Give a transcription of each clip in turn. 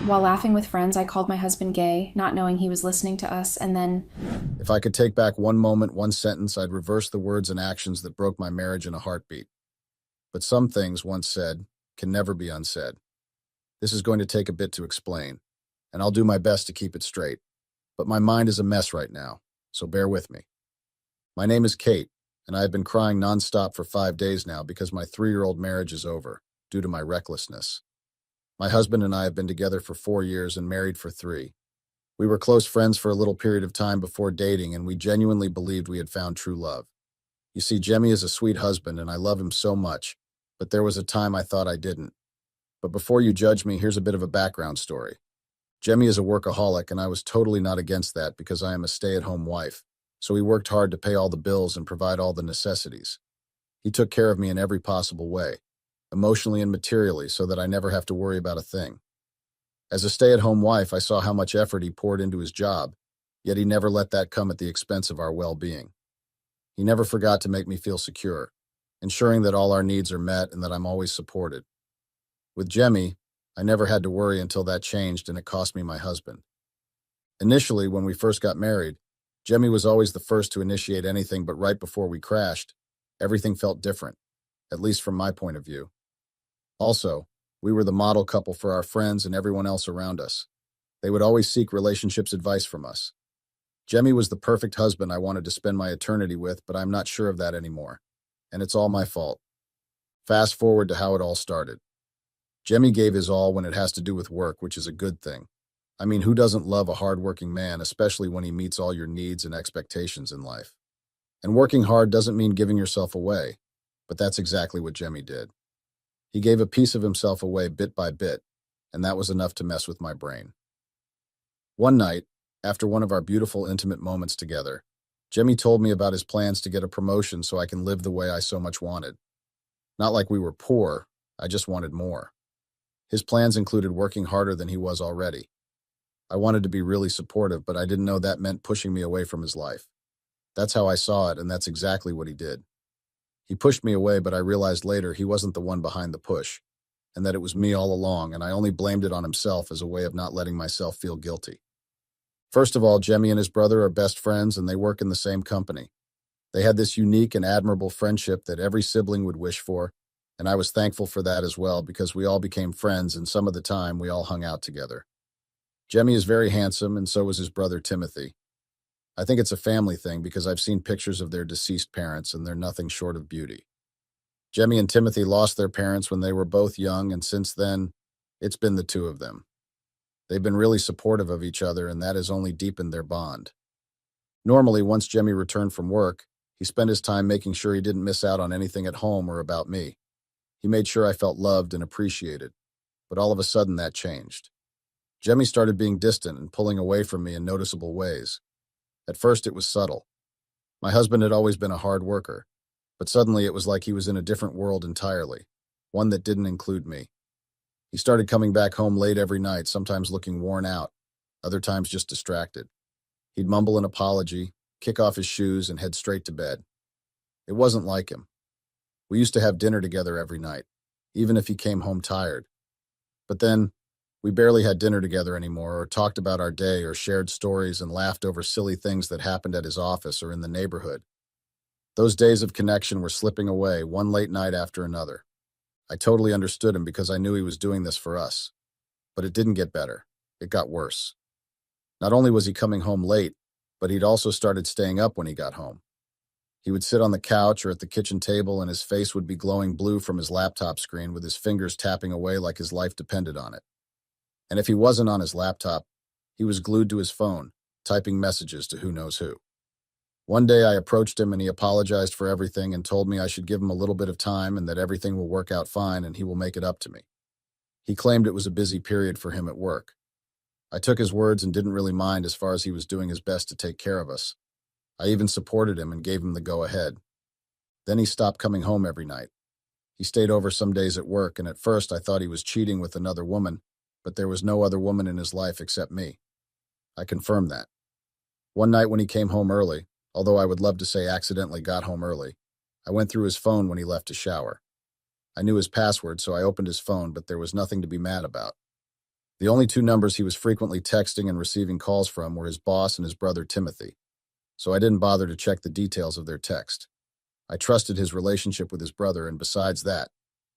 While laughing with friends, I called my husband gay, not knowing he was listening to us, and then, If I could take back one moment, one sentence, I'd reverse the words and actions that broke my marriage in a heartbeat. But some things, once said, can never be unsaid. This is going to take a bit to explain, and I'll do my best to keep it straight. But my mind is a mess right now, so bear with me. My name is Kate, and I have been crying nonstop for 5 days now because my 3-year-old marriage is over, due to my recklessness. My husband and I have been together for 4 years and married for 3. We were close friends for a little period of time before dating, and we genuinely believed we had found true love. You see, Jemmy is a sweet husband, and I love him so much, but there was a time I thought I didn't. But before you judge me, here's a bit of a background story. Jemmy is a workaholic, and I was totally not against that because I am a stay-at-home wife, so he worked hard to pay all the bills and provide all the necessities. He took care of me in every possible way, emotionally and materially, so that I never have to worry about a thing. As a stay-at-home wife, I saw how much effort he poured into his job, yet he never let that come at the expense of our well-being. He never forgot to make me feel secure, ensuring that all our needs are met and that I'm always supported. With Jemmy, I never had to worry until that changed and it cost me my husband. Initially, when we first got married, Jemmy was always the first to initiate anything, but right before we crashed, everything felt different, at least from my point of view. Also, we were the model couple for our friends and everyone else around us. They would always seek relationships advice from us. Jemmy was the perfect husband I wanted to spend my eternity with, but I'm not sure of that anymore. And it's all my fault. Fast forward to how it all started. Jemmy gave his all when it has to do with work, which is a good thing. I mean, who doesn't love a hardworking man, especially when he meets all your needs and expectations in life? And working hard doesn't mean giving yourself away, but that's exactly what Jemmy did. He gave a piece of himself away bit by bit, and that was enough to mess with my brain. One night, after one of our beautiful intimate moments together, Jemmy told me about his plans to get a promotion so I can live the way I so much wanted. Not like we were poor, I just wanted more. His plans included working harder than he was already. I wanted to be really supportive, but I didn't know that meant pushing me away from his life. That's how I saw it, and that's exactly what he did. He pushed me away, but I realized later he wasn't the one behind the push, and that it was me all along, and I only blamed it on himself as a way of not letting myself feel guilty. First of all, Jemmy and his brother are best friends, and they work in the same company. They had this unique and admirable friendship that every sibling would wish for, and I was thankful for that as well because we all became friends, and some of the time we all hung out together. Jemmy is very handsome, and so was his brother Timothy. I think it's a family thing because I've seen pictures of their deceased parents, and they're nothing short of beauty. Jemmy and Timothy lost their parents when they were both young, and since then, it's been the two of them. They've been really supportive of each other, and that has only deepened their bond. Normally, once Jemmy returned from work, he spent his time making sure he didn't miss out on anything at home or about me. He made sure I felt loved and appreciated, but all of a sudden that changed. Jemmy started being distant and pulling away from me in noticeable ways. At first, it was subtle. My husband had always been a hard worker, but suddenly it was like he was in a different world entirely, one that didn't include me. He started coming back home late every night, sometimes looking worn out, other times just distracted. He'd mumble an apology, kick off his shoes, and head straight to bed. It wasn't like him. We used to have dinner together every night, even if he came home tired. But then, we barely had dinner together anymore, or talked about our day, or shared stories and laughed over silly things that happened at his office or in the neighborhood. Those days of connection were slipping away, one late night after another. I totally understood him because I knew he was doing this for us. But it didn't get better. It got worse. Not only was he coming home late, but he'd also started staying up when he got home. He would sit on the couch or at the kitchen table, and his face would be glowing blue from his laptop screen with his fingers tapping away like his life depended on it. And if he wasn't on his laptop, he was glued to his phone, typing messages to who knows who. One day I approached him and he apologized for everything and told me I should give him a little bit of time and that everything will work out fine and he will make it up to me. He claimed it was a busy period for him at work. I took his words and didn't really mind as far as he was doing his best to take care of us. I even supported him and gave him the go-ahead. Then he stopped coming home every night. He stayed over some days at work, and at first I thought he was cheating with another woman, but there was no other woman in his life except me. I confirmed that. One night when he came home early, although I would love to say accidentally got home early, I went through his phone when he left to shower. I knew his password, so I opened his phone, but there was nothing to be mad about. The only two numbers he was frequently texting and receiving calls from were his boss and his brother Timothy, so I didn't bother to check the details of their text. I trusted his relationship with his brother, and besides that,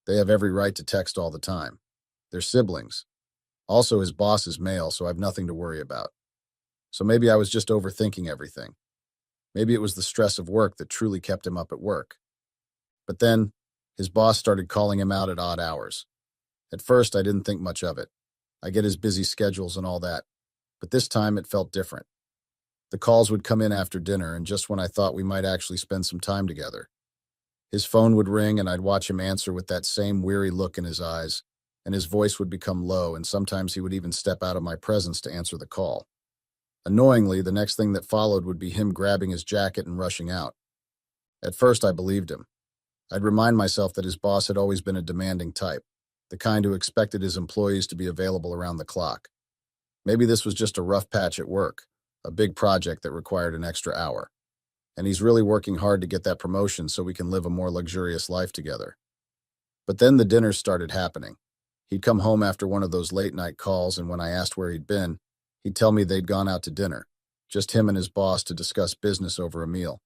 they have every right to text all the time. They're siblings. Also, his boss is male, so I've nothing to worry about. So maybe I was just overthinking everything. Maybe it was the stress of work that truly kept him up at work. But then, his boss started calling him out at odd hours. At first, I didn't think much of it. I get his busy schedules and all that. But this time, it felt different. The calls would come in after dinner, and just when I thought we might actually spend some time together. His phone would ring, and I'd watch him answer with that same weary look in his eyes, and his voice would become low, and sometimes he would even step out of my presence to answer the call. Annoyingly, the next thing that followed would be him grabbing his jacket and rushing out. At first, I believed him. I'd remind myself that his boss had always been a demanding type, the kind who expected his employees to be available around the clock. Maybe this was just a rough patch at work, a big project that required an extra hour. And he's really working hard to get that promotion so we can live a more luxurious life together. But then the dinners started happening. He'd come home after one of those late-night calls, and when I asked where he'd been, he'd tell me they'd gone out to dinner, just him and his boss to discuss business over a meal.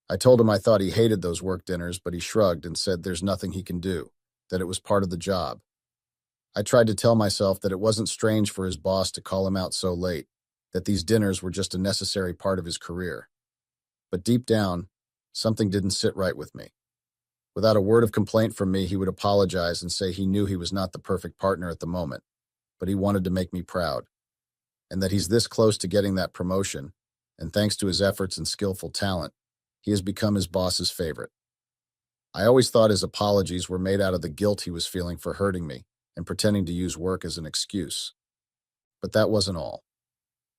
I told him I thought he hated those work dinners, but he shrugged and said there's nothing he can do, that it was part of the job. I tried to tell myself that it wasn't strange for his boss to call him out so late, that these dinners were just a necessary part of his career. But deep down, something didn't sit right with me. Without a word of complaint from me, he would apologize and say he knew he was not the perfect partner at the moment, but he wanted to make me proud, and that he's this close to getting that promotion, and thanks to his efforts and skillful talent, he has become his boss's favorite. I always thought his apologies were made out of the guilt he was feeling for hurting me and pretending to use work as an excuse. But that wasn't all.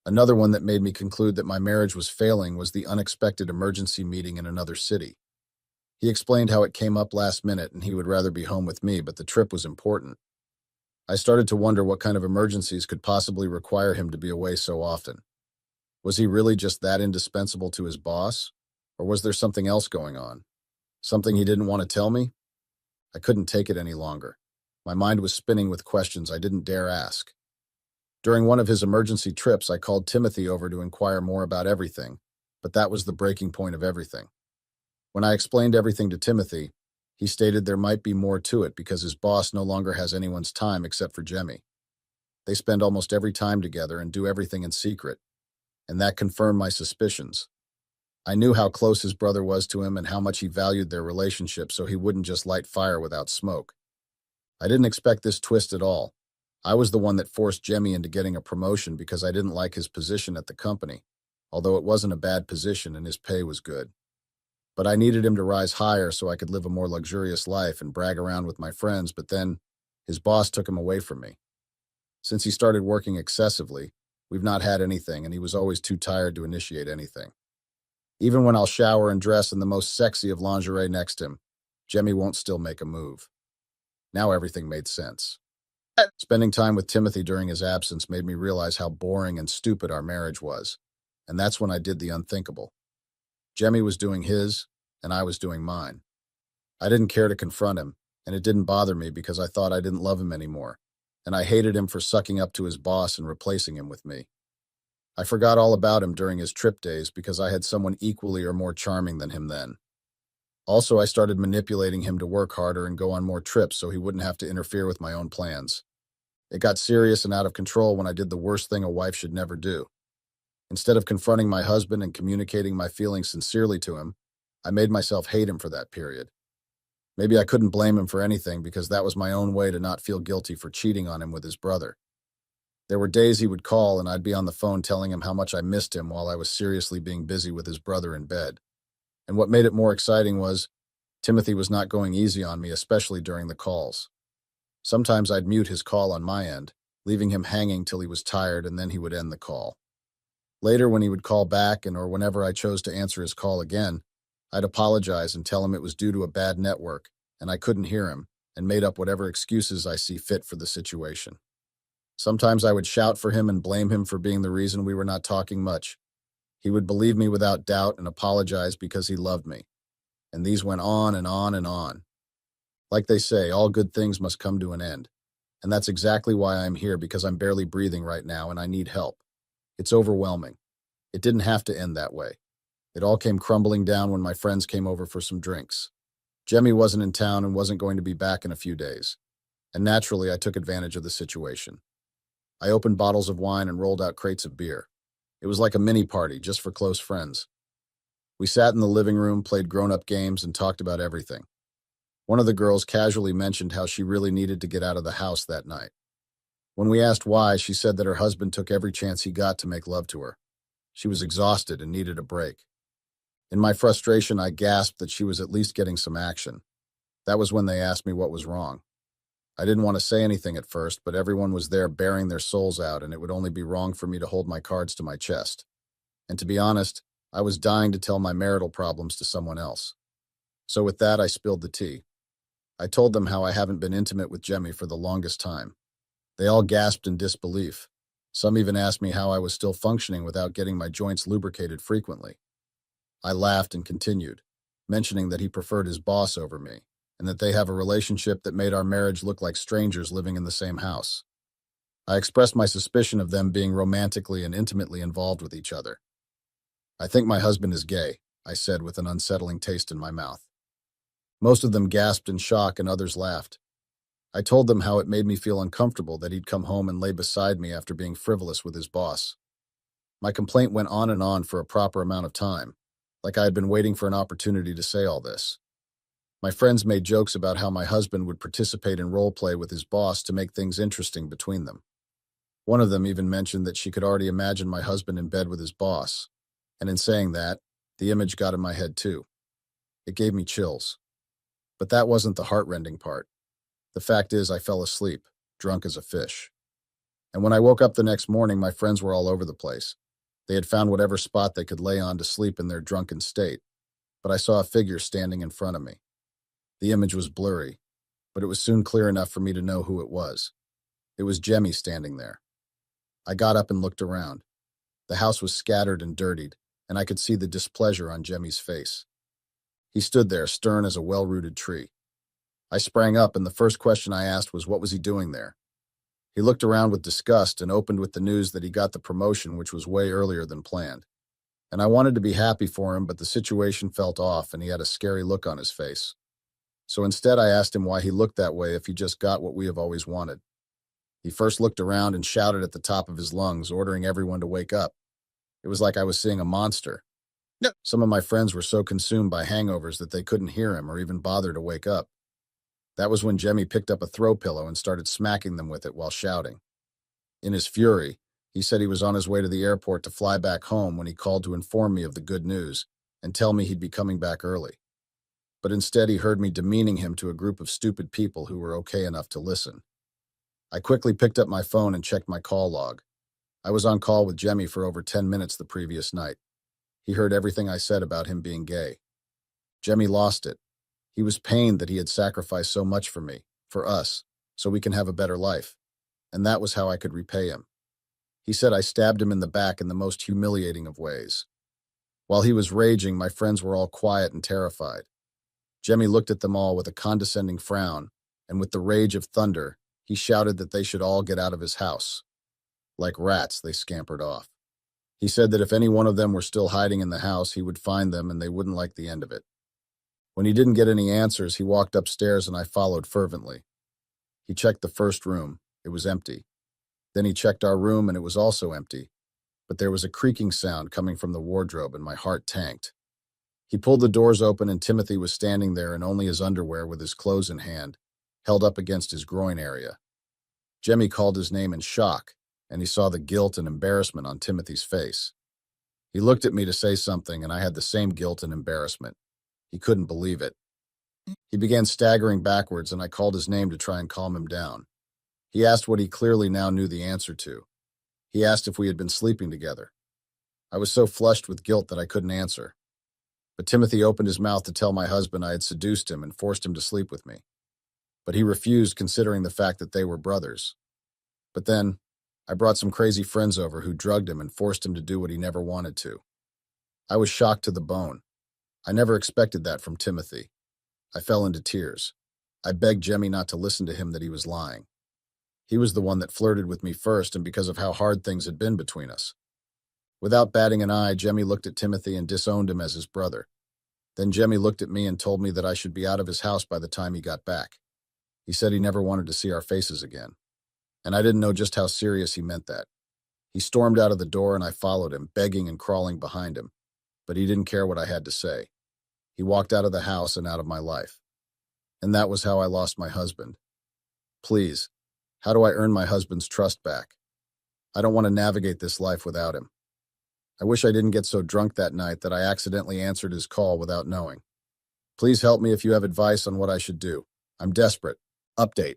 Another one that made me conclude that my marriage was failing was the unexpected emergency meeting in another city. He explained how it came up last minute and he would rather be home with me, but the trip was important. I started to wonder what kind of emergencies could possibly require him to be away so often. Was he really just that indispensable to his boss? Or was there something else going on? Something he didn't want to tell me? I couldn't take it any longer. My mind was spinning with questions I didn't dare ask. During one of his emergency trips, I called Timothy over to inquire more about everything, but that was the breaking point of everything. When I explained everything to Timothy, he stated there might be more to it because his boss no longer has anyone's time except for Jemmy. They spend almost every time together and do everything in secret, and that confirmed my suspicions. I knew how close his brother was to him and how much he valued their relationship, so he wouldn't just light fire without smoke. I didn't expect this twist at all. I was the one that forced Jemmy into getting a promotion because I didn't like his position at the company, although it wasn't a bad position and his pay was good. But I needed him to rise higher so I could live a more luxurious life and brag around with my friends, but then his boss took him away from me. Since he started working excessively, we've not had anything, and he was always too tired to initiate anything. Even when I'll shower and dress in the most sexy of lingerie next to him, Jemmy won't still make a move. Now everything made sense. Spending time with Timothy during his absence made me realize how boring and stupid our marriage was, and that's when I did the unthinkable. Jemmy was doing his, and I was doing mine. I didn't care to confront him, and it didn't bother me because I thought I didn't love him anymore, and I hated him for sucking up to his boss and replacing him with me. I forgot all about him during his trip days because I had someone equally or more charming than him then. Also, I started manipulating him to work harder and go on more trips so he wouldn't have to interfere with my own plans. It got serious and out of control when I did the worst thing a wife should never do. Instead of confronting my husband and communicating my feelings sincerely to him, I made myself hate him for that period. Maybe I couldn't blame him for anything because that was my own way to not feel guilty for cheating on him with his brother. There were days he would call and I'd be on the phone telling him how much I missed him while I was seriously being busy with his brother in bed. And what made it more exciting was Timothy was not going easy on me, especially during the calls. Sometimes I'd mute his call on my end, leaving him hanging till he was tired, and then he would end the call. Later, when he would call back or whenever I chose to answer his call again, I'd apologize and tell him it was due to a bad network, and I couldn't hear him, and made up whatever excuses I see fit for the situation. Sometimes I would shout for him and blame him for being the reason we were not talking much. He would believe me without doubt and apologize because he loved me. And these went on and on and on. Like they say, all good things must come to an end. And that's exactly why I'm here, because I'm barely breathing right now and I need help. It's overwhelming. It didn't have to end that way. It all came crumbling down when my friends came over for some drinks. Jemmy wasn't in town and wasn't going to be back in a few days. And naturally, I took advantage of the situation. I opened bottles of wine and rolled out crates of beer. It was like a mini party, just for close friends. We sat in the living room, played grown-up games, and talked about everything. One of the girls casually mentioned how she really needed to get out of the house that night. When we asked why, she said that her husband took every chance he got to make love to her. She was exhausted and needed a break. In my frustration, I gasped that she was at least getting some action. That was when they asked me what was wrong. I didn't want to say anything at first, but everyone was there bearing their souls out, and it would only be wrong for me to hold my cards to my chest. And to be honest, I was dying to tell my marital problems to someone else. So with that, I spilled the tea. I told them how I haven't been intimate with Jemmy for the longest time. They all gasped in disbelief. Some even asked me how I was still functioning without getting my joints lubricated frequently. I laughed and continued, mentioning that he preferred his boss over me, and that they have a relationship that made our marriage look like strangers living in the same house. I expressed my suspicion of them being romantically and intimately involved with each other. "I think my husband is gay," I said with an unsettling taste in my mouth. Most of them gasped in shock and others laughed. I told them how it made me feel uncomfortable that he'd come home and lay beside me after being frivolous with his boss. My complaint went on and on for a proper amount of time, like I had been waiting for an opportunity to say all this. My friends made jokes about how my husband would participate in role play with his boss to make things interesting between them. One of them even mentioned that she could already imagine my husband in bed with his boss, and in saying that, the image got in my head too. It gave me chills. But that wasn't the heartrending part. The fact is, I fell asleep, drunk as a fish. And when I woke up the next morning, my friends were all over the place. They had found whatever spot they could lay on to sleep in their drunken state, but I saw a figure standing in front of me. The image was blurry, but it was soon clear enough for me to know who it was. It was Jemmy standing there. I got up and looked around. The house was scattered and dirtied, and I could see the displeasure on Jemmy's face. He stood there, stern as a well-rooted tree. I sprang up, and the first question I asked was, what was he doing there? He looked around with disgust and opened with the news that he got the promotion, which was way earlier than planned. And I wanted to be happy for him, but the situation felt off, and he had a scary look on his face. So instead, I asked him why he looked that way if he just got what we have always wanted. He first looked around and shouted at the top of his lungs, ordering everyone to wake up. It was like I was seeing a monster. No. Some of my friends were so consumed by hangovers that they couldn't hear him or even bother to wake up. That was when Jemmy picked up a throw pillow and started smacking them with it while shouting. In his fury, he said he was on his way to the airport to fly back home when he called to inform me of the good news and tell me he'd be coming back early. But instead, he heard me demeaning him to a group of stupid people who were okay enough to listen. I quickly picked up my phone and checked my call log. I was on call with Jemmy for over 10 minutes the previous night. He heard everything I said about him being gay. Jemmy lost it. He was pained that he had sacrificed so much for me, for us, so we can have a better life. And that was how I could repay him. He said I stabbed him in the back in the most humiliating of ways. While he was raging, my friends were all quiet and terrified. Jemmy looked at them all with a condescending frown, and with the rage of thunder, he shouted that they should all get out of his house. Like rats, they scampered off. He said that if any one of them were still hiding in the house, he would find them and they wouldn't like the end of it. When he didn't get any answers, he walked upstairs and I followed fervently. He checked the first room. It was empty. Then he checked our room and it was also empty. But there was a creaking sound coming from the wardrobe and my heart tanked. He pulled the doors open and Timothy was standing there in only his underwear with his clothes in hand, held up against his groin area. Jemmy called his name in shock, and he saw the guilt and embarrassment on Timothy's face. He looked at me to say something, and I had the same guilt and embarrassment. He couldn't believe it. He began staggering backwards, and I called his name to try and calm him down. He asked what he clearly now knew the answer to. He asked if we had been sleeping together. I was so flushed with guilt that I couldn't answer. But Timothy opened his mouth to tell my husband I had seduced him and forced him to sleep with me. But he refused, considering the fact that they were brothers. But then, I brought some crazy friends over who drugged him and forced him to do what he never wanted to. I was shocked to the bone. I never expected that from Timothy. I fell into tears. I begged Jemmy not to listen to him, that he was lying. He was the one that flirted with me first, and because of how hard things had been between us. Without batting an eye, Jemmy looked at Timothy and disowned him as his brother. Then Jemmy looked at me and told me that I should be out of his house by the time he got back. He said he never wanted to see our faces again. And I didn't know just how serious he meant that. He stormed out of the door and I followed him, begging and crawling behind him. But he didn't care what I had to say. He walked out of the house and out of my life. And that was how I lost my husband. Please, how do I earn my husband's trust back? I don't want to navigate this life without him. I wish I didn't get so drunk that night that I accidentally answered his call without knowing. Please help me if you have advice on what I should do. I'm desperate. Update.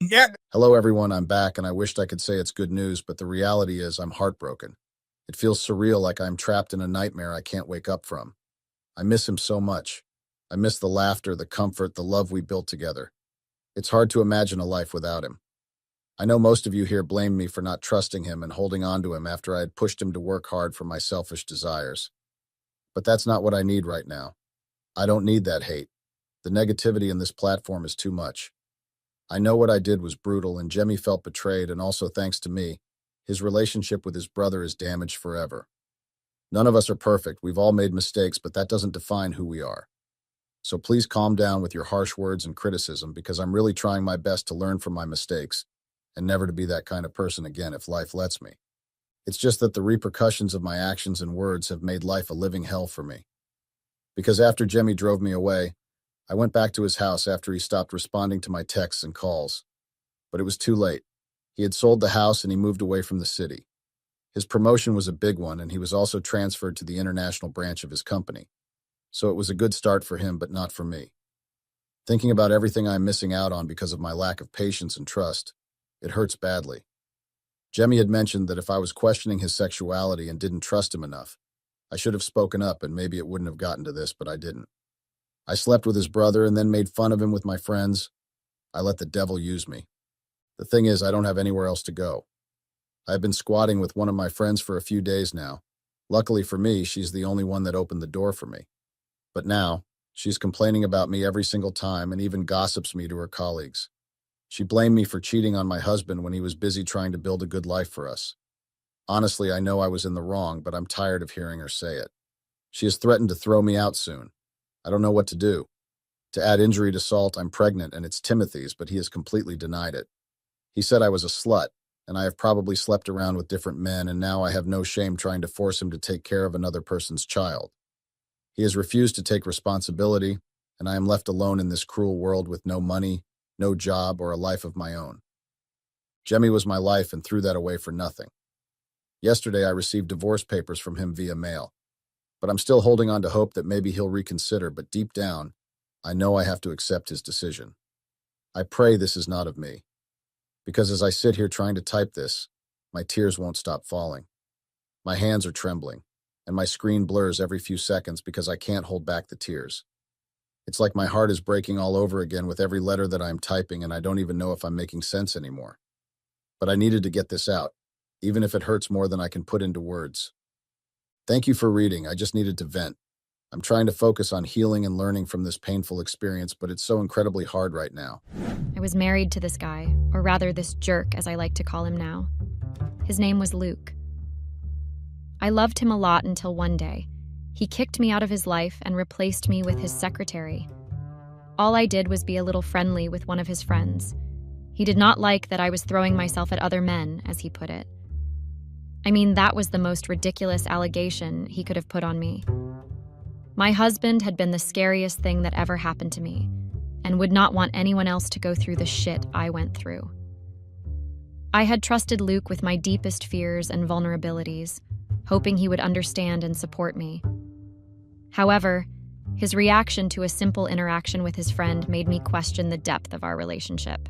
Yeah. Hello everyone, I'm back and I wished I could say it's good news, but the reality is I'm heartbroken. It feels surreal, like I'm trapped in a nightmare I can't wake up from. I miss him so much. I miss the laughter, the comfort, the love we built together. It's hard to imagine a life without him. I know most of you here blame me for not trusting him and holding on to him after I had pushed him to work hard for my selfish desires. But that's not what I need right now. I don't need that hate. The negativity in this platform is too much. I know what I did was brutal, and Jemmy felt betrayed, and also thanks to me, his relationship with his brother is damaged forever. None of us are perfect. We've all made mistakes, but that doesn't define who we are. So please calm down with your harsh words and criticism, because I'm really trying my best to learn from my mistakes and never to be that kind of person again if life lets me. It's just that the repercussions of my actions and words have made life a living hell for me. Because after Jemmy drove me away, I went back to his house after he stopped responding to my texts and calls. But it was too late. He had sold the house and he moved away from the city. His promotion was a big one, and he was also transferred to the international branch of his company. So it was a good start for him, but not for me. Thinking about everything I'm missing out on because of my lack of patience and trust, it hurts badly. Jemmy had mentioned that if I was questioning his sexuality and didn't trust him enough, I should have spoken up and maybe it wouldn't have gotten to this, but I didn't. I slept with his brother and then made fun of him with my friends. I let the devil use me. The thing is, I don't have anywhere else to go. I've been squatting with one of my friends for a few days now. Luckily for me, she's the only one that opened the door for me. But now, she's complaining about me every single time and even gossips me to her colleagues. She blamed me for cheating on my husband when he was busy trying to build a good life for us. Honestly, I know I was in the wrong, but I'm tired of hearing her say it. She has threatened to throw me out soon. I don't know what to do. To add injury to salt, I'm pregnant and it's Timothy's, but he has completely denied it. He said I was a slut, and I have probably slept around with different men, and now I have no shame trying to force him to take care of another person's child. He has refused to take responsibility, and I am left alone in this cruel world with no money, no job, or a life of my own. Jemmy was my life and threw that away for nothing. Yesterday, I received divorce papers from him via mail. But I'm still holding on to hope that maybe he'll reconsider, but deep down, I know I have to accept his decision. I pray this is not of me, because as I sit here trying to type this, my tears won't stop falling. My hands are trembling, and my screen blurs every few seconds because I can't hold back the tears. It's like my heart is breaking all over again with every letter that I'm typing, and I don't even know if I'm making sense anymore. But I needed to get this out, even if it hurts more than I can put into words. Thank you for reading. I just needed to vent. I'm trying to focus on healing and learning from this painful experience, but it's so incredibly hard right now. I was married to this guy, or rather this jerk, as I like to call him now. His name was Luke. I loved him a lot until one day. He kicked me out of his life and replaced me with his secretary. All I did was be a little friendly with one of his friends. He did not like that I was throwing myself at other men, as he put it. I mean, that was the most ridiculous allegation he could have put on me. My husband had been the scariest thing that ever happened to me, and would not want anyone else to go through the shit I went through. I had trusted Luke with my deepest fears and vulnerabilities, hoping he would understand and support me. However, his reaction to a simple interaction with his friend made me question the depth of our relationship.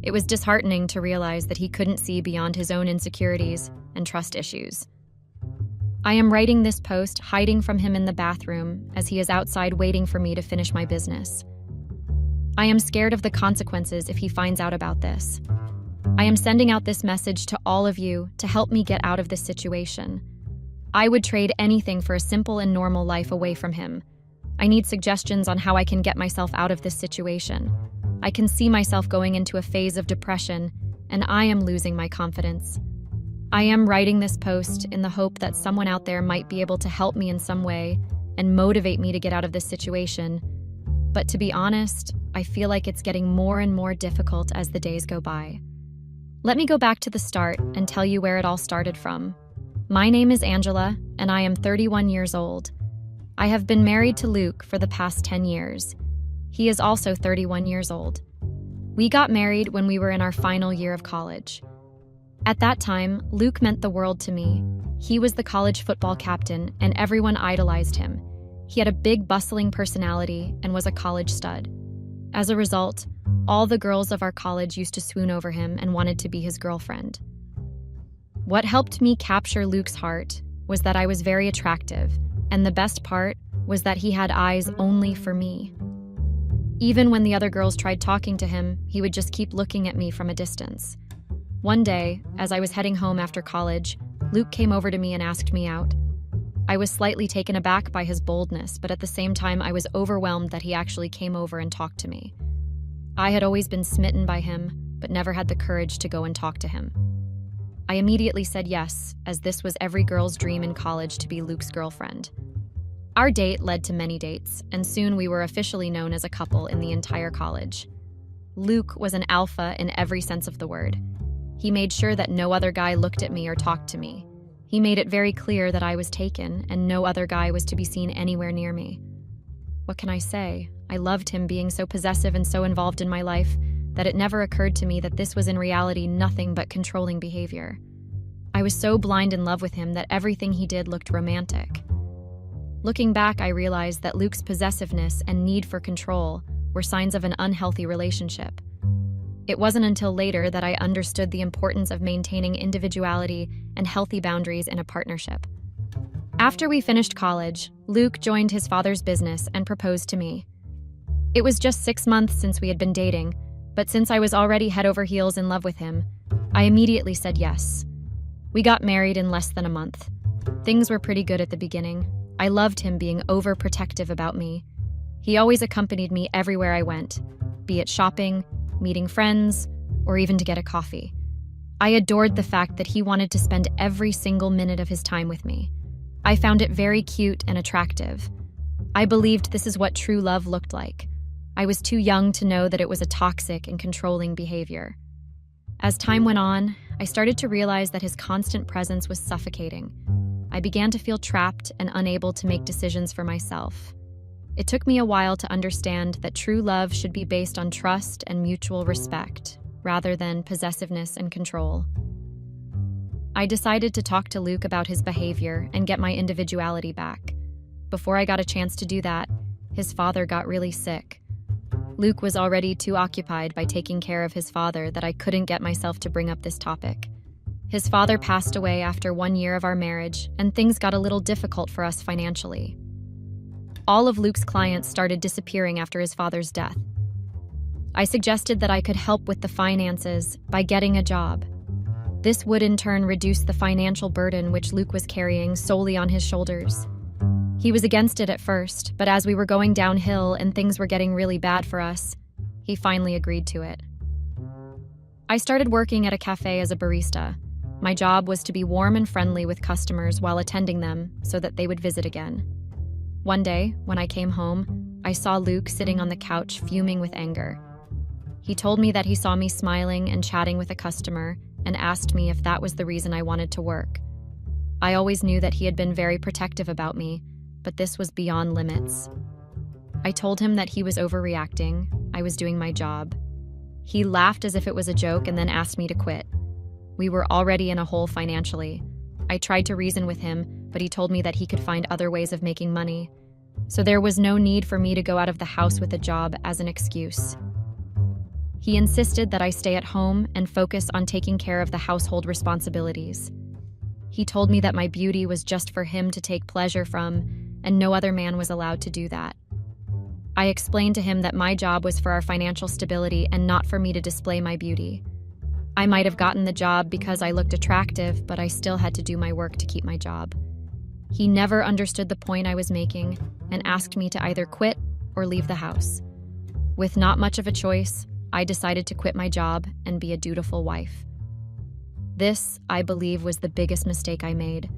It was disheartening to realize that he couldn't see beyond his own insecurities and trust issues. I am writing this post hiding from him in the bathroom as he is outside waiting for me to finish my business. I am scared of the consequences if he finds out about this. I am sending out this message to all of you to help me get out of this situation. I would trade anything for a simple and normal life away from him. I need suggestions on how I can get myself out of this situation. I can see myself going into a phase of depression and I am losing my confidence. I am writing this post in the hope that someone out there might be able to help me in some way and motivate me to get out of this situation. But to be honest, I feel like it's getting more and more difficult as the days go by. Let me go back to the start and tell you where it all started from. My name is Angela, and I am 31 years old. I have been married to Luke for the past 10 years. He is also 31 years old. We got married when we were in our final year of college. At that time, Luke meant the world to me. He was the college football captain, and everyone idolized him. He had a big, bustling personality and was a college stud. As a result, all the girls of our college used to swoon over him and wanted to be his girlfriend. What helped me capture Luke's heart was that I was very attractive, and the best part was that he had eyes only for me. Even when the other girls tried talking to him, he would just keep looking at me from a distance. One day, as I was heading home after college, Luke came over to me and asked me out. I was slightly taken aback by his boldness, but at the same time, I was overwhelmed that he actually came over and talked to me. I had always been smitten by him, but never had the courage to go and talk to him. I immediately said yes, as this was every girl's dream in college to be Luke's girlfriend. Our date led to many dates, and soon we were officially known as a couple in the entire college. Luke was an alpha in every sense of the word. He made sure that no other guy looked at me or talked to me. He made it very clear that I was taken and no other guy was to be seen anywhere near me. What can I say? I loved him being so possessive and so involved in my life that it never occurred to me that this was in reality nothing but controlling behavior. I was so blind in love with him that everything he did looked romantic. Looking back, I realized that Luke's possessiveness and need for control were signs of an unhealthy relationship. It wasn't until later that I understood the importance of maintaining individuality and healthy boundaries in a partnership. After we finished college, Luke joined his father's business and proposed to me. It was just 6 months since we had been dating, but since I was already head over heels in love with him, I immediately said yes. We got married in less than a month. Things were pretty good at the beginning. I loved him being overprotective about me. He always accompanied me everywhere I went, be it shopping, meeting friends, or even to get a coffee. I adored the fact that he wanted to spend every single minute of his time with me. I found it very cute and attractive. I believed this is what true love looked like. I was too young to know that it was a toxic and controlling behavior. As time went on, I started to realize that his constant presence was suffocating. I began to feel trapped and unable to make decisions for myself. It took me a while to understand that true love should be based on trust and mutual respect, rather than possessiveness and control. I decided to talk to Luke about his behavior and get my individuality back. Before I got a chance to do that, his father got really sick. Luke was already too occupied by taking care of his father that I couldn't get myself to bring up this topic. His father passed away after 1 year of our marriage, and things got a little difficult for us financially. All of Luke's clients started disappearing after his father's death. I suggested that I could help with the finances by getting a job. This would in turn reduce the financial burden which Luke was carrying solely on his shoulders. He was against it at first, but as we were going downhill and things were getting really bad for us, he finally agreed to it. I started working at a cafe as a barista. My job was to be warm and friendly with customers while attending them so that they would visit again. One day, when I came home, I saw Luke sitting on the couch fuming with anger. He told me that he saw me smiling and chatting with a customer and asked me if that was the reason I wanted to work. I always knew that he had been very protective about me, but this was beyond limits. I told him that he was overreacting. I was doing my job. He laughed as if it was a joke and then asked me to quit. We were already in a hole financially. I tried to reason with him, but he told me that he could find other ways of making money. So there was no need for me to go out of the house with a job as an excuse. He insisted that I stay at home and focus on taking care of the household responsibilities. He told me that my beauty was just for him to take pleasure from, and no other man was allowed to do that. I explained to him that my job was for our financial stability and not for me to display my beauty. I might have gotten the job because I looked attractive, but I still had to do my work to keep my job. He never understood the point I was making and asked me to either quit or leave the house. With not much of a choice, I decided to quit my job and be a dutiful wife. This, I believe, was the biggest mistake I made.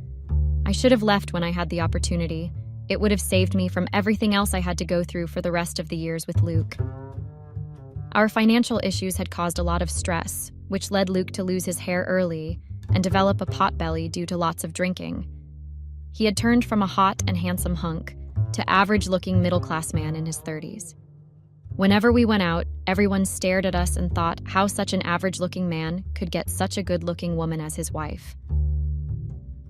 I should have left when I had the opportunity. It would have saved me from everything else I had to go through for the rest of the years with Luke. Our financial issues had caused a lot of stress, which led Luke to lose his hair early and develop a potbelly due to lots of drinking. He had turned from a hot and handsome hunk to average-looking middle-class man in his 30s. Whenever we went out, everyone stared at us and thought how such an average-looking man could get such a good-looking woman as his wife.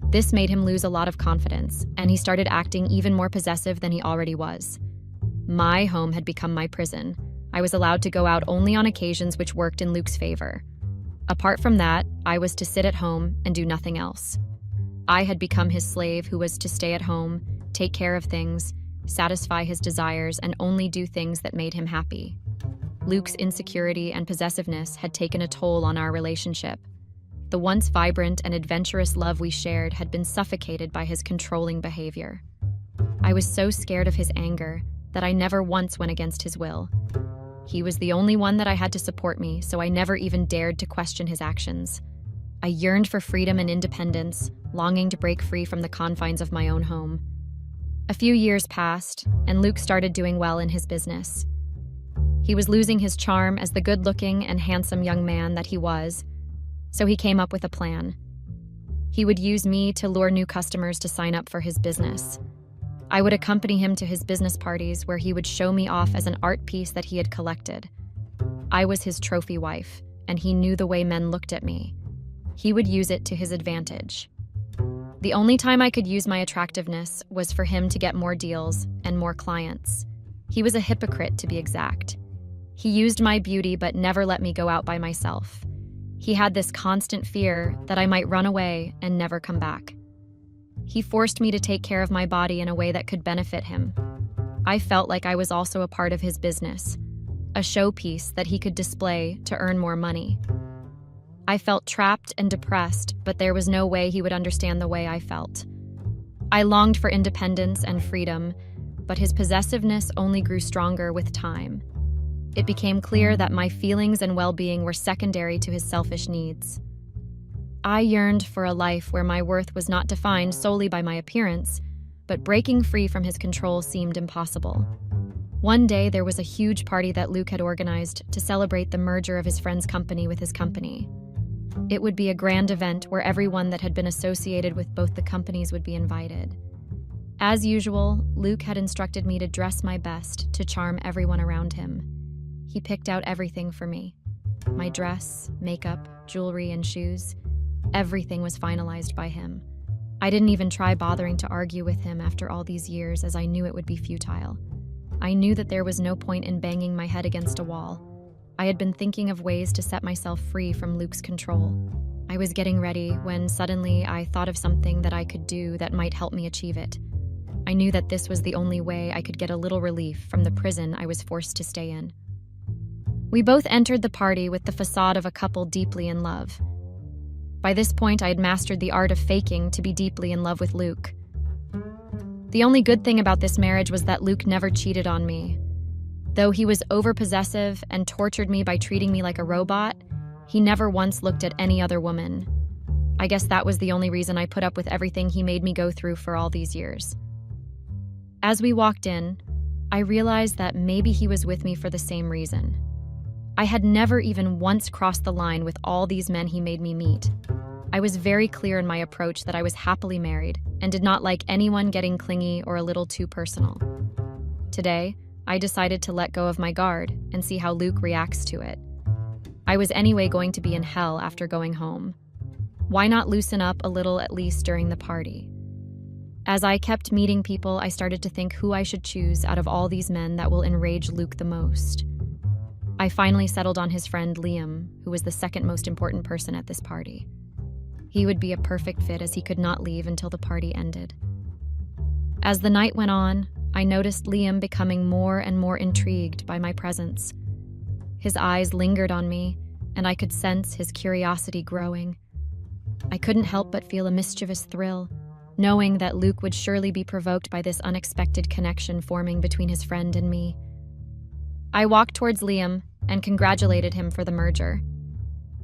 This made him lose a lot of confidence, and he started acting even more possessive than he already was. My home had become my prison. I was allowed to go out only on occasions which worked in Luke's favor. Apart from that, I was to sit at home and do nothing else. I had become his slave who was to stay at home, take care of things, satisfy his desires, and only do things that made him happy. Luke's insecurity and possessiveness had taken a toll on our relationship. The once vibrant and adventurous love we shared had been suffocated by his controlling behavior. I was so scared of his anger that I never once went against his will. He was the only one that I had to support me, so I never even dared to question his actions. I yearned for freedom and independence, longing to break free from the confines of my own home. A few years passed, and Luke started doing well in his business. He was losing his charm as the good-looking and handsome young man that he was, so he came up with a plan. He would use me to lure new customers to sign up for his business. I would accompany him to his business parties where he would show me off as an art piece that he had collected. I was his trophy wife, and he knew the way men looked at me. He would use it to his advantage. The only time I could use my attractiveness was for him to get more deals and more clients. He was a hypocrite, to be exact. He used my beauty but never let me go out by myself. He had this constant fear that I might run away and never come back. He forced me to take care of my body in a way that could benefit him. I felt like I was also a part of his business, a showpiece that he could display to earn more money. I felt trapped and depressed, but there was no way he would understand the way I felt. I longed for independence and freedom, but his possessiveness only grew stronger with time. It became clear that my feelings and well-being were secondary to his selfish needs. I yearned for a life where my worth was not defined solely by my appearance, but breaking free from his control seemed impossible. One day, there was a huge party that Luke had organized to celebrate the merger of his friend's company with his company. It would be a grand event where everyone that had been associated with both the companies would be invited. As usual, Luke had instructed me to dress my best to charm everyone around him. He picked out everything for me. My dress, makeup, jewelry, and shoes. Everything was finalized by him. I didn't even try bothering to argue with him after all these years, as I knew it would be futile. I knew that there was no point in banging my head against a wall. I had been thinking of ways to set myself free from Luke's control. I was getting ready when suddenly I thought of something that I could do that might help me achieve it. I knew that this was the only way I could get a little relief from the prison I was forced to stay in. We both entered the party with the facade of a couple deeply in love. By this point, I had mastered the art of faking to be deeply in love with Luke. The only good thing about this marriage was that Luke never cheated on me. Though he was overpossessive and tortured me by treating me like a robot, he never once looked at any other woman. I guess that was the only reason I put up with everything he made me go through for all these years. As we walked in, I realized that maybe he was with me for the same reason. I had never even once crossed the line with all these men he made me meet. I was very clear in my approach that I was happily married and did not like anyone getting clingy or a little too personal. Today, I decided to let go of my guard and see how Luke reacts to it. I was anyway going to be in hell after going home. Why not loosen up a little at least during the party? As I kept meeting people, I started to think who I should choose out of all these men that will enrage Luke the most. I finally settled on his friend Liam, who was the second most important person at this party. He would be a perfect fit as he could not leave until the party ended. As the night went on, I noticed Liam becoming more and more intrigued by my presence. His eyes lingered on me, and I could sense his curiosity growing. I couldn't help but feel a mischievous thrill, knowing that Luke would surely be provoked by this unexpected connection forming between his friend and me. I walked towards Liam and congratulated him for the merger.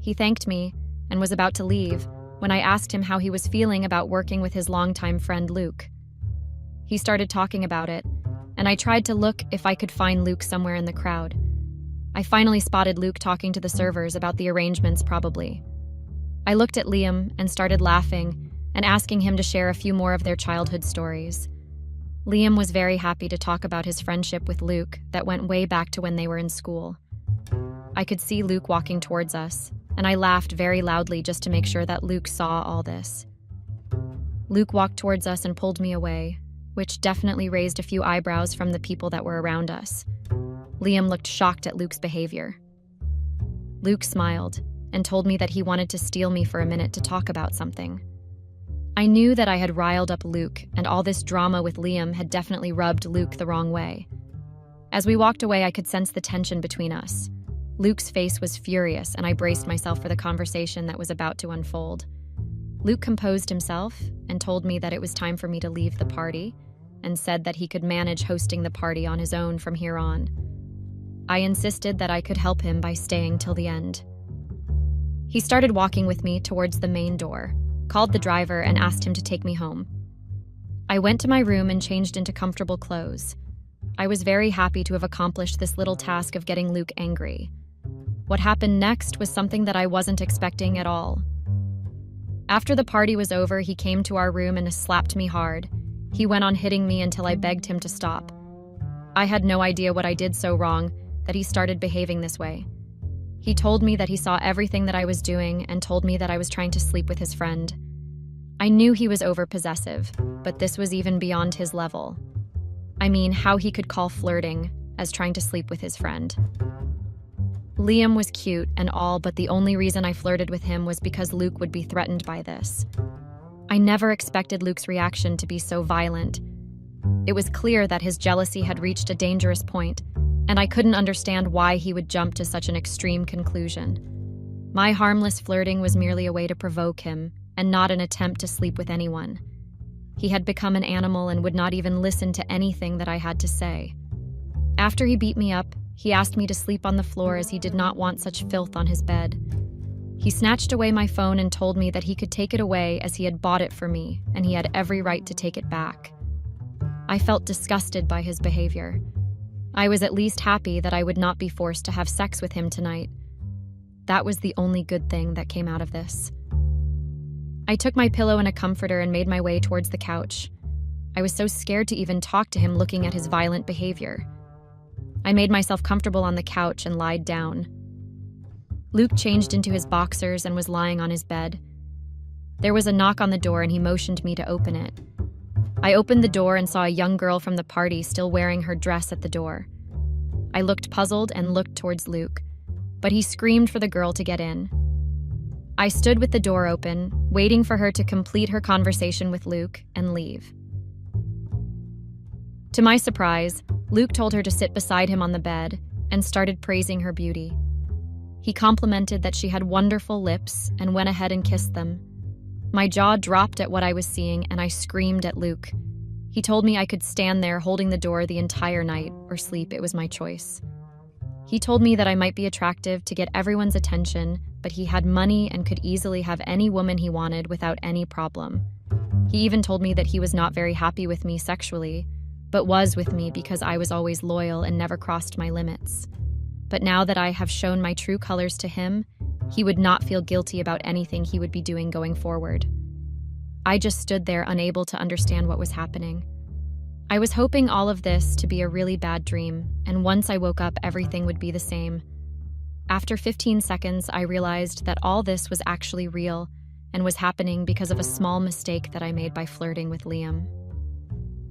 He thanked me and was about to leave when I asked him how he was feeling about working with his longtime friend Luke. He started talking about it, and I tried to look if I could find Luke somewhere in the crowd. I finally spotted Luke talking to the servers about the arrangements, probably. I looked at Liam and started laughing and asking him to share a few more of their childhood stories. Liam was very happy to talk about his friendship with Luke that went way back to when they were in school. I could see Luke walking towards us, and I laughed very loudly just to make sure that Luke saw all this. Luke walked towards us and pulled me away, which definitely raised a few eyebrows from the people that were around us. Liam looked shocked at Luke's behavior. Luke smiled and told me that he wanted to steal me for a minute to talk about something. I knew that I had riled up Luke, and all this drama with Liam had definitely rubbed Luke the wrong way. As we walked away, I could sense the tension between us. Luke's face was furious, and I braced myself for the conversation that was about to unfold. Luke composed himself and told me that it was time for me to leave the party, and said that he could manage hosting the party on his own from here on. I insisted that I could help him by staying till the end. He started walking with me towards the main door, called the driver, and asked him to take me home. I went to my room and changed into comfortable clothes. I was very happy to have accomplished this little task of getting Luke angry. What happened next was something that I wasn't expecting at all. After the party was over, he came to our room and slapped me hard. He went on hitting me until I begged him to stop. I had no idea what I did so wrong that he started behaving this way. He told me that he saw everything that I was doing and told me that I was trying to sleep with his friend. I knew he was over-possessive, but this was even beyond his level. I mean, how he could call flirting as trying to sleep with his friend. Liam was cute and all, but the only reason I flirted with him was because Luke would be threatened by this. I never expected Luke's reaction to be so violent. It was clear that his jealousy had reached a dangerous point, and I couldn't understand why he would jump to such an extreme conclusion. My harmless flirting was merely a way to provoke him, and not an attempt to sleep with anyone. He had become an animal and would not even listen to anything that I had to say. After he beat me up, he asked me to sleep on the floor as he did not want such filth on his bed. He snatched away my phone and told me that he could take it away as he had bought it for me, and he had every right to take it back. I felt disgusted by his behavior. I was at least happy that I would not be forced to have sex with him tonight. That was the only good thing that came out of this. I took my pillow and a comforter and made my way towards the couch. I was so scared to even talk to him looking at his violent behavior. I made myself comfortable on the couch and lied down. Luke changed into his boxers and was lying on his bed. There was a knock on the door and he motioned me to open it. I opened the door and saw a young girl from the party still wearing her dress at the door. I looked puzzled and looked towards Luke, but he screamed for the girl to get in. I stood with the door open, waiting for her to complete her conversation with Luke and leave. To my surprise, Luke told her to sit beside him on the bed and started praising her beauty. He complimented that she had wonderful lips and went ahead and kissed them. My jaw dropped at what I was seeing and I screamed at Luke. He told me I could stand there holding the door the entire night or sleep, it was my choice. He told me that I might be attractive to get everyone's attention, but he had money and could easily have any woman he wanted without any problem. He even told me that he was not very happy with me sexually, but was with me because I was always loyal and never crossed my limits. But now that I have shown my true colors to him, he would not feel guilty about anything he would be doing going forward. I just stood there unable to understand what was happening. I was hoping all of this to be a really bad dream, and once I woke up, everything would be the same. After 15 seconds, I realized that all this was actually real and was happening because of a small mistake that I made by flirting with Liam.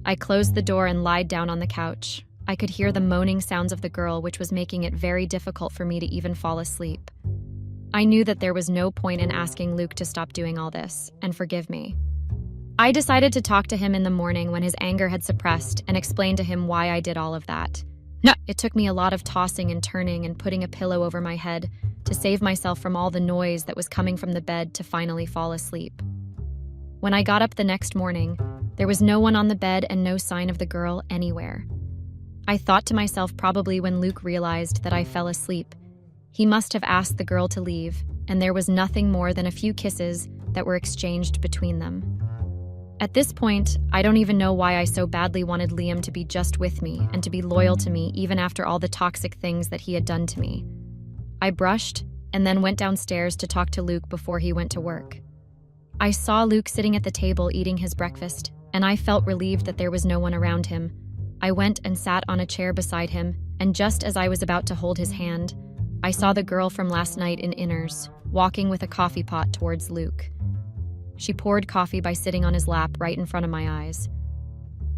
I closed the door and lied down on the couch. I could hear the moaning sounds of the girl, which was making it very difficult for me to even fall asleep. I knew that there was no point in asking Luke to stop doing all this and forgive me. I decided to talk to him in the morning when his anger had suppressed and explain to him why I did all of that. It took me a lot of tossing and turning and putting a pillow over my head to save myself from all the noise that was coming from the bed to finally fall asleep. When I got up the next morning, there was no one on the bed and no sign of the girl anywhere. I thought to myself, probably when Luke realized that I fell asleep, He must have asked the girl to leave, and there was nothing more than a few kisses that were exchanged between them. At this point, I don't even know why I so badly wanted Liam to be just with me and to be loyal to me even after all the toxic things that he had done to me. I brushed and then went downstairs to talk to Luke before he went to work. I saw Luke sitting at the table eating his breakfast, and I felt relieved that there was no one around him. I went and sat on a chair beside him, and just as I was about to hold his hand, I saw the girl from last night in Inners, walking with a coffee pot towards Luke. She poured coffee by sitting on his lap right in front of my eyes.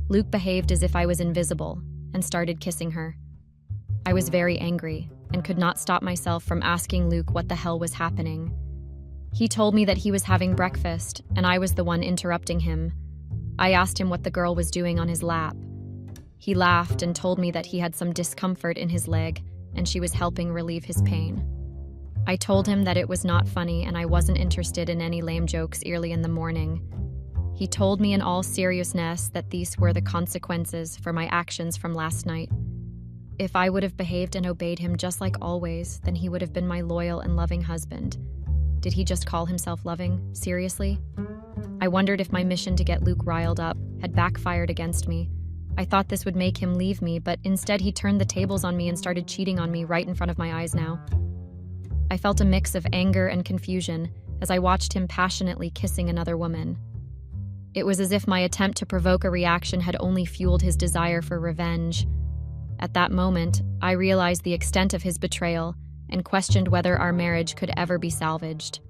Luke behaved as if I was invisible and started kissing her. I was very angry and could not stop myself from asking Luke what the hell was happening. He told me that he was having breakfast and I was the one interrupting him. I asked him what the girl was doing on his lap. He laughed and told me that he had some discomfort in his leg and she was helping relieve his pain. I told him that it was not funny and I wasn't interested in any lame jokes early in the morning. He told me in all seriousness that these were the consequences for my actions from last night. If I would have behaved and obeyed him just like always, then he would have been my loyal and loving husband. Did he just call himself loving? Seriously? I wondered if my mission to get Luke riled up had backfired against me. I thought this would make him leave me, but instead he turned the tables on me and started cheating on me right in front of my eyes now. I felt a mix of anger and confusion as I watched him passionately kissing another woman. It was as if my attempt to provoke a reaction had only fueled his desire for revenge. At that moment, I realized the extent of his betrayal and questioned whether our marriage could ever be salvaged.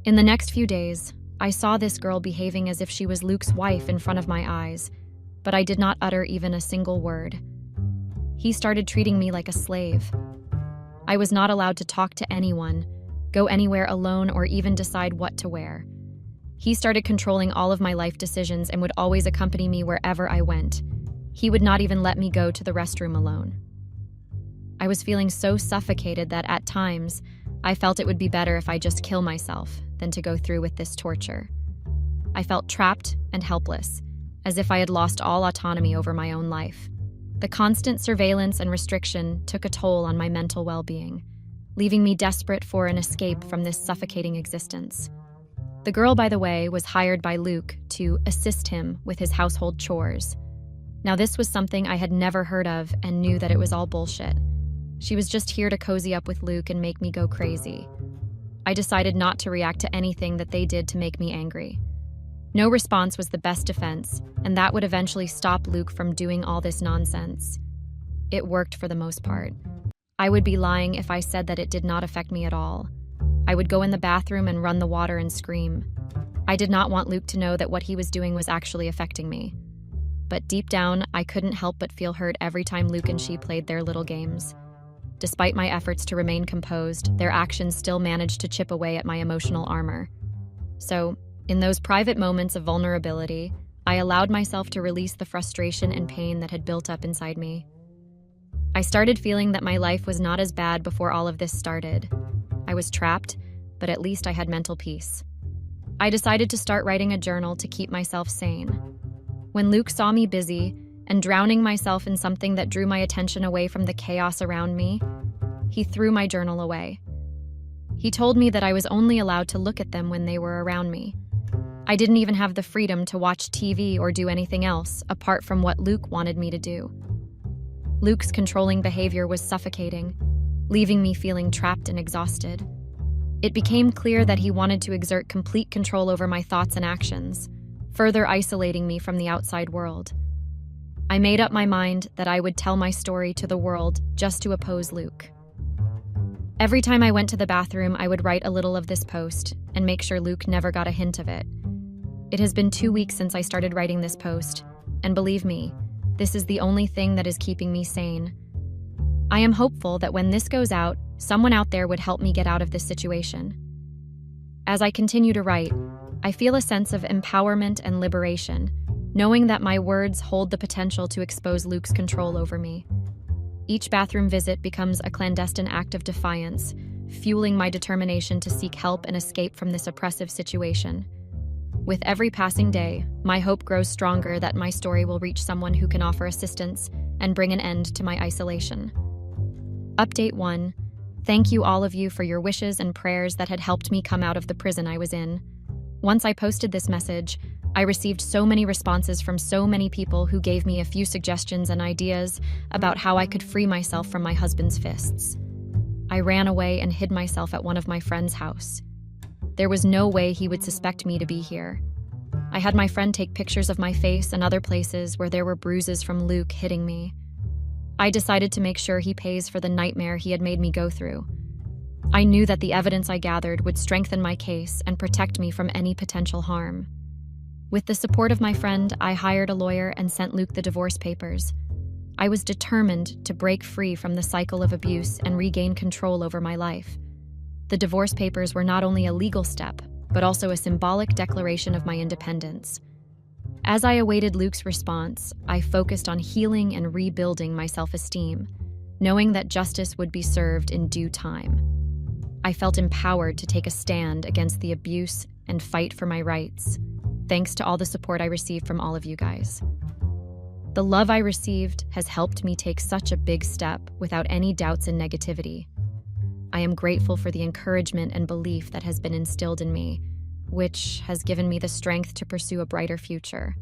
In the next few days, I saw this girl behaving as if she was Luke's wife in front of my eyes, but I did not utter even a single word. He started treating me like a slave. I was not allowed to talk to anyone, go anywhere alone, or even decide what to wear. He started controlling all of my life decisions and would always accompany me wherever I went. He would not even let me go to the restroom alone. I was feeling so suffocated that at times, I felt it would be better if I just kill myself than to go through with this torture. I felt trapped and helpless, as if I had lost all autonomy over my own life. The constant surveillance and restriction took a toll on my mental well-being, leaving me desperate for an escape from this suffocating existence. The girl, by the way, was hired by Luke to assist him with his household chores. Now, this was something I had never heard of and knew that it was all bullshit. She was just here to cozy up with Luke and make me go crazy. I decided not to react to anything that they did to make me angry. No response was the best defense, and that would eventually stop Luke from doing all this nonsense. It worked for the most part. I would be lying if I said that it did not affect me at all. I would go in the bathroom and run the water and scream. I did not want Luke to know that what he was doing was actually affecting me. But deep down, I couldn't help but feel hurt every time Luke and she played their little games. Despite my efforts to remain composed, their actions still managed to chip away at my emotional armor. So, in those private moments of vulnerability, I allowed myself to release the frustration and pain that had built up inside me. I started feeling that my life was not as bad before all of this started. I was trapped, but at least I had mental peace. I decided to start writing a journal to keep myself sane. When Luke saw me busy and drowning myself in something that drew my attention away from the chaos around me, he threw my journal away. He told me that I was only allowed to look at them when they were around me. I didn't even have the freedom to watch TV or do anything else apart from what Luke wanted me to do. Luke's controlling behavior was suffocating, leaving me feeling trapped and exhausted. It became clear that he wanted to exert complete control over my thoughts and actions, further isolating me from the outside world. I made up my mind that I would tell my story to the world just to oppose Luke. Every time I went to the bathroom, I would write a little of this post and make sure Luke never got a hint of it. It has been 2 weeks since I started writing this post, and believe me, this is the only thing that is keeping me sane. I am hopeful that when this goes out, someone out there would help me get out of this situation. As I continue to write, I feel a sense of empowerment and liberation, knowing that my words hold the potential to expose Luke's control over me. Each bathroom visit becomes a clandestine act of defiance, fueling my determination to seek help and escape from this oppressive situation. With every passing day, my hope grows stronger that my story will reach someone who can offer assistance and bring an end to my isolation. Update 1. Thank you, all of you, for your wishes and prayers that had helped me come out of the prison I was in. Once I posted this message, I received so many responses from so many people who gave me a few suggestions and ideas about how I could free myself from my husband's fists. I ran away and hid myself at one of my friend's house. There was no way he would suspect me to be here. I had my friend take pictures of my face and other places where there were bruises from Luke hitting me. I decided to make sure he pays for the nightmare he had made me go through. I knew that the evidence I gathered would strengthen my case and protect me from any potential harm. With the support of my friend, I hired a lawyer and sent Luke the divorce papers. I was determined to break free from the cycle of abuse and regain control over my life. The divorce papers were not only a legal step, but also a symbolic declaration of my independence. As I awaited Luke's response, I focused on healing and rebuilding my self-esteem, knowing that justice would be served in due time. I felt empowered to take a stand against the abuse and fight for my rights, thanks to all the support I received from all of you guys. The love I received has helped me take such a big step without any doubts and negativity. I am grateful for the encouragement and belief that has been instilled in me, which has given me the strength to pursue a brighter future.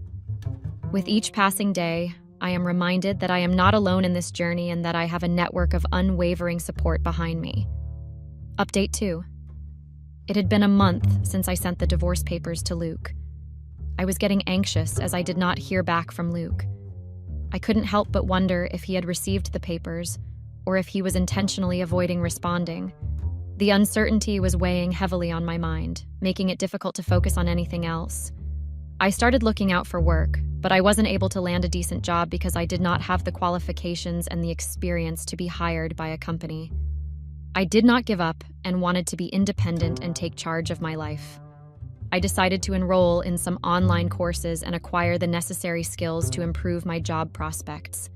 With each passing day, I am reminded that I am not alone in this journey and that I have a network of unwavering support behind me. Update 2. It had been a month since I sent the divorce papers to Luke. I was getting anxious as I did not hear back from Luke. I couldn't help but wonder if he had received the papers or if he was intentionally avoiding responding. The uncertainty was weighing heavily on my mind, making it difficult to focus on anything else. I started looking out for work, but I wasn't able to land a decent job because I did not have the qualifications and the experience to be hired by a company. I did not give up and wanted to be independent and take charge of my life. I decided to enroll in some online courses and acquire the necessary skills to improve my job prospects.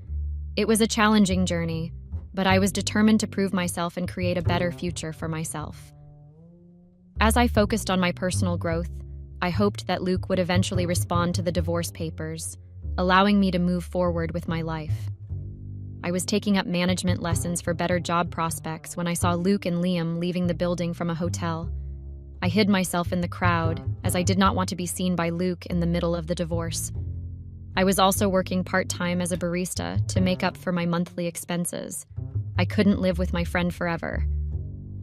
It was a challenging journey, but I was determined to prove myself and create a better future for myself. As I focused on my personal growth, I hoped that Luke would eventually respond to the divorce papers, allowing me to move forward with my life. I was taking up management lessons for better job prospects when I saw Luke and Liam leaving the building from a hotel. I hid myself in the crowd, as I did not want to be seen by Luke in the middle of the divorce. I was also working part-time as a barista to make up for my monthly expenses. I couldn't live with my friend forever.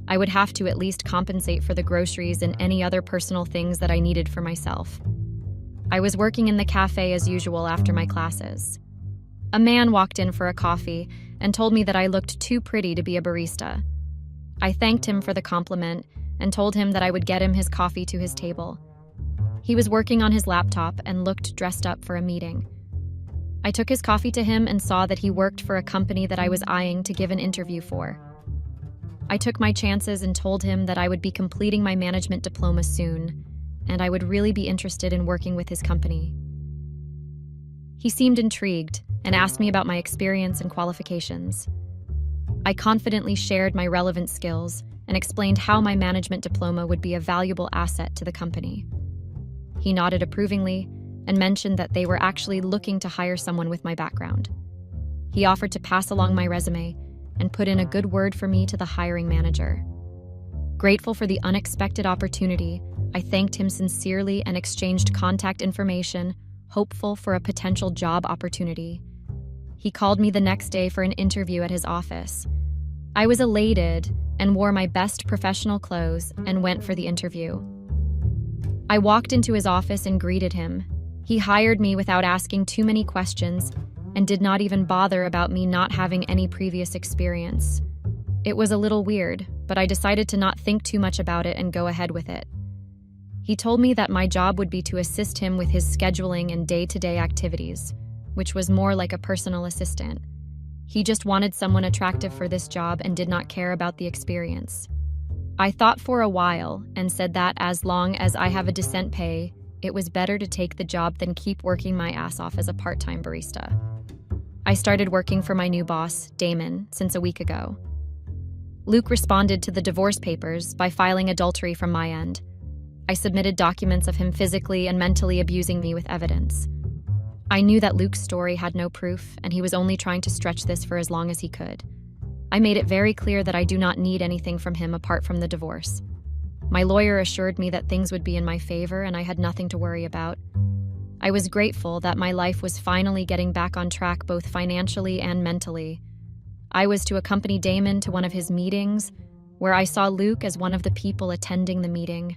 I would have to at least compensate for the groceries and any other personal things that I needed for myself. I was working in the cafe as usual after my classes. A man walked in for a coffee and told me that I looked too pretty to be a barista. I thanked him for the compliment and told him that I would get him his coffee to his table. He was working on his laptop and looked dressed up for a meeting. I took his coffee to him and saw that he worked for a company that I was eyeing to give an interview for. I took my chances and told him that I would be completing my management diploma soon, and I would really be interested in working with his company. He seemed intrigued and asked me about my experience and qualifications. I confidently shared my relevant skills and explained how my management diploma would be a valuable asset to the company. He nodded approvingly and mentioned that they were actually looking to hire someone with my background. He offered to pass along my resume and put in a good word for me to the hiring manager. Grateful for the unexpected opportunity, I thanked him sincerely and exchanged contact information, hopeful for a potential job opportunity. He called me the next day for an interview at his office. I was elated and wore my best professional clothes and went for the interview. I walked into his office and greeted him. He hired me without asking too many questions and did not even bother about me not having any previous experience. It was a little weird, but I decided to not think too much about it and go ahead with it. He told me that my job would be to assist him with his scheduling and day-to-day activities, which was more like a personal assistant. He just wanted someone attractive for this job and did not care about the experience. I thought for a while and said that as long as I have a decent pay, it was better to take the job than keep working my ass off as a part-time barista. I started working for my new boss, Damon, since a week ago. Luke responded to the divorce papers by filing adultery from my end. I submitted documents of him physically and mentally abusing me with evidence. I knew that Luke's story had no proof, and he was only trying to stretch this for as long as he could. I made it very clear that I do not need anything from him apart from the divorce. My lawyer assured me that things would be in my favor and I had nothing to worry about. I was grateful that my life was finally getting back on track both financially and mentally. I was to accompany Damon to one of his meetings, where I saw Luke as one of the people attending the meeting.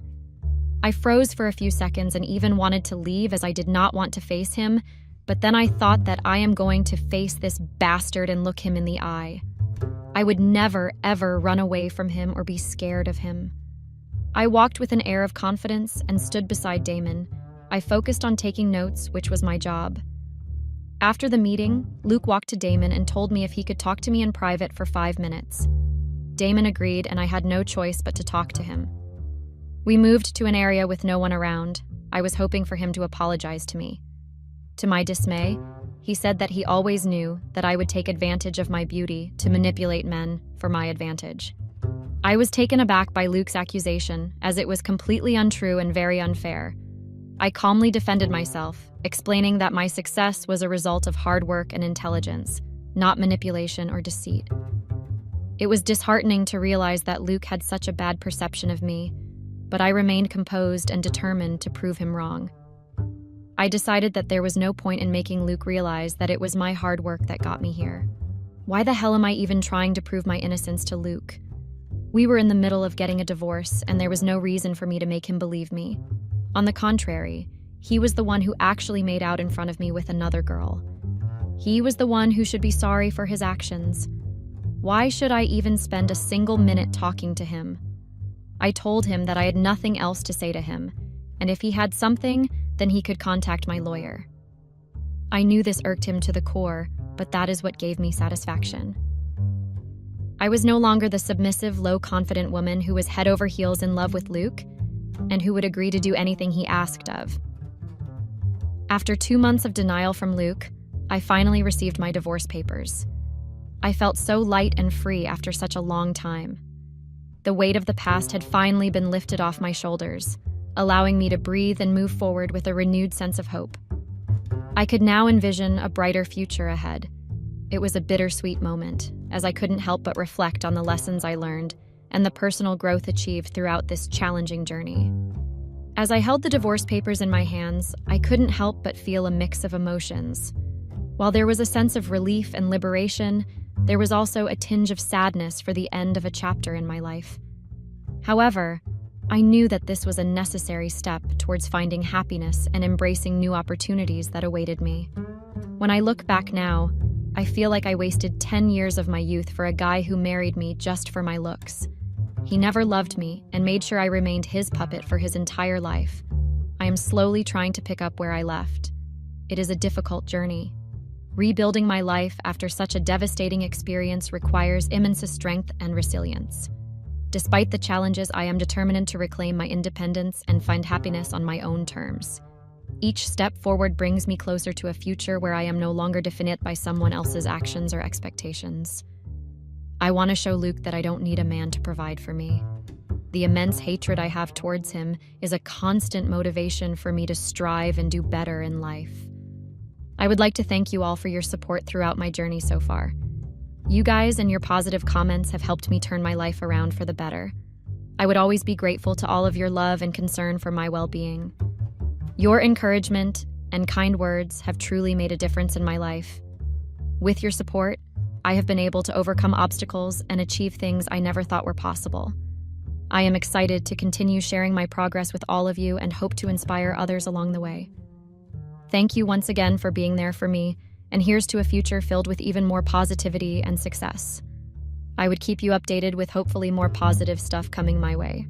I froze for a few seconds and even wanted to leave as I did not want to face him, but then I thought that I am going to face this bastard and look him in the eye. I would never, ever run away from him or be scared of him. I walked with an air of confidence and stood beside Damon. I focused on taking notes, which was my job. After the meeting, Luke walked to Damon and told me if he could talk to me in private for 5 minutes. Damon agreed, and I had no choice but to talk to him. We moved to an area with no one around. I was hoping for him to apologize to me. To my dismay, he said that he always knew that I would take advantage of my beauty to manipulate men for my advantage. I was taken aback by Luke's accusation, as it was completely untrue and very unfair. I calmly defended myself, explaining that my success was a result of hard work and intelligence, not manipulation or deceit. It was disheartening to realize that Luke had such a bad perception of me, but I remained composed and determined to prove him wrong. I decided that there was no point in making Luke realize that it was my hard work that got me here. Why the hell am I even trying to prove my innocence to Luke? We were in the middle of getting a divorce, and there was no reason for me to make him believe me. On the contrary, he was the one who actually made out in front of me with another girl. He was the one who should be sorry for his actions. Why should I even spend a single minute talking to him? I told him that I had nothing else to say to him, and if he had something, then he could contact my lawyer. I knew this irked him to the core, but that is what gave me satisfaction. I was no longer the submissive, low-confident woman who was head over heels in love with Luke, and who would agree to do anything he asked of. After 2 months of denial from Luke, I finally received my divorce papers. I felt so light and free after such a long time. The weight of the past had finally been lifted off my shoulders, allowing me to breathe and move forward with a renewed sense of hope. I could now envision a brighter future ahead. It was a bittersweet moment, as I couldn't help but reflect on the lessons I learned and the personal growth achieved throughout this challenging journey. As I held the divorce papers in my hands, I couldn't help but feel a mix of emotions. While there was a sense of relief and liberation, there was also a tinge of sadness for the end of a chapter in my life. However, I knew that this was a necessary step towards finding happiness and embracing new opportunities that awaited me. When I look back now, I feel like I wasted 10 years of my youth for a guy who married me just for my looks. He never loved me and made sure I remained his puppet for his entire life. I am slowly trying to pick up where I left. It is a difficult journey. Rebuilding my life after such a devastating experience requires immense strength and resilience. Despite the challenges, I am determined to reclaim my independence and find happiness on my own terms. Each step forward brings me closer to a future where I am no longer defined by someone else's actions or expectations. I want to show Luke that I don't need a man to provide for me. The immense hatred I have towards him is a constant motivation for me to strive and do better in life. I would like to thank you all for your support throughout my journey so far. You guys and your positive comments have helped me turn my life around for the better. I would always be grateful to all of your love and concern for my well-being. Your encouragement and kind words have truly made a difference in my life. With your support, I have been able to overcome obstacles and achieve things I never thought were possible. I am excited to continue sharing my progress with all of you and hope to inspire others along the way. Thank you once again for being there for me, and here's to a future filled with even more positivity and success. I would keep you updated with hopefully more positive stuff coming my way.